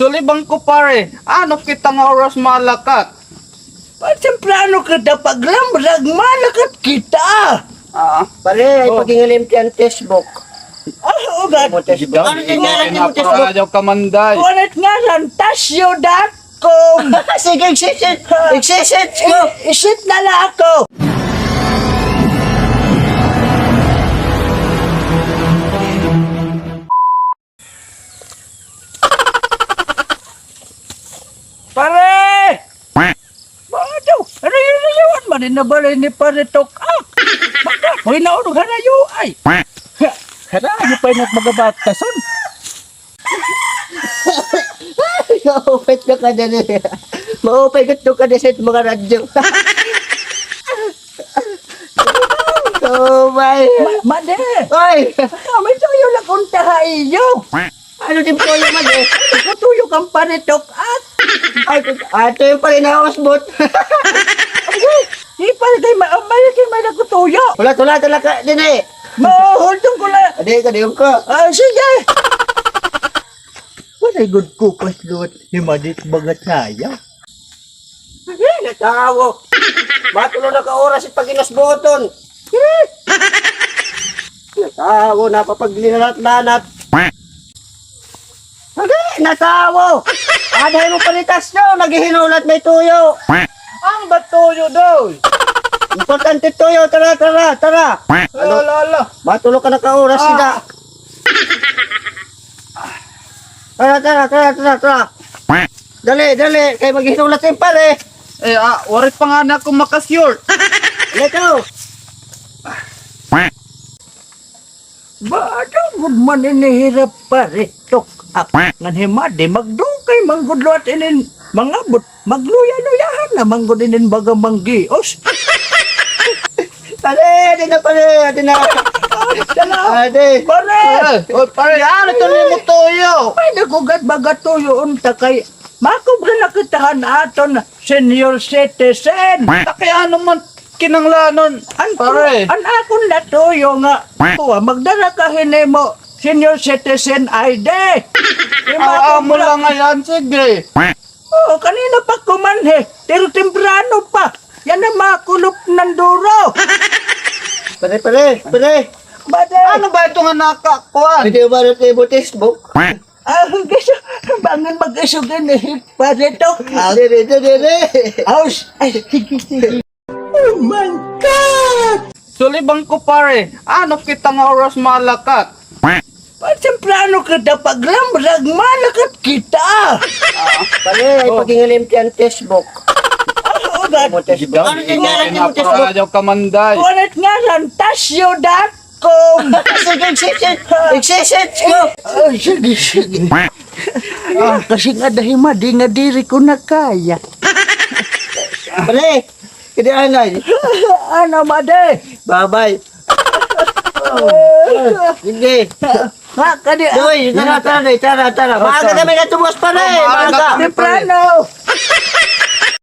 Sulibang ko pare, ano kita nga oras malakat? Temprano kita paglambrag, malakat kita. Pare, ay Oh. pagingalim ti ang textbook. Oh, God. Mo textbook. Ano din nga lang yung textbook? Napakadyaw kamanday. Ulit nga lang, tasyo.com. Sige, exercise. Exercise ko. Isit na lang ako. Pare! Bato! Rayuan man din na balay ni Pare Tokak. Hoy na unog harayo ay. Harayo pa yung magabatason. Maupit ka ka dyan eh. Maupit ka dyan sa mga radyo. Oh my. Made! Oy! Kami tayo lang kung tahayo. Ano din po yung mag eh? Katuyo kang Pare Tokak. Ay, ito yung pala na osbot. Di pala kayo may nakutuyo. Tula ka din eh. Mahuldong ko lang. Adi ka din ko. Sige. Wala good ko pasluot. Himadit bagat saya. Ay, natawo. Matulo na ka oras at pag-inasboton. Natawo, napapaglinanat-lanat. Hindi, natawo. Aday mo palitas nyo, naghihinulat may tuyo. Ang batuyo doy. Importante tuyo, tara. Lala. Matulo ka na ka oras sila. Tara. Dali, kaya maghihinulat yung pare. Warit pa nga na akong makasyort. Leto. Bato good man inihirap Pare Tokak. Ngan himadi magdungkay manggudlo at inin mga but magluya-luyahan na manggod inin baga manggios. Adi na. Adi. Pare! Pare, ano to ni mo toyo? May nagugat baga tuyo unta kay makubra na kitahan aton senior citizen. Kaya ano man kinanglanon. Pare. An akon na tuyo nga. Magdala ka hinimo senior citizen ID. Mo lang ngayon, sige. Oh, kanina pa kumanhe. Pero temprano pa. Yan ang makulop ng duro. Pare. Bade. Ano ba ito nga nakakuan? Pwede ba rin kayo textbook? Gusto, bangan mag-isugin eh. Pare to. Dere. Aus. Sige. Oh my God! Sulibang ko pare, ano kita nga oras malakat? Temprano kita paglambrag, malakat kita. Pare, ay pagingalim ti ang textbook. Oh, God. Mo textbook. Ano din nga lang yung textbook? Napakadyaw kamanday. Ulit nga lang, tasyo.com. Sige, exercise ko. Sige. Kasi nga dahil di nga diri ko na kaya. Pare, hindi anay. Ano, Made? Bye-bye. Sige. Ha, kadi. Doy, tara. Maaga kami natubos pare. Maaga. Temprano.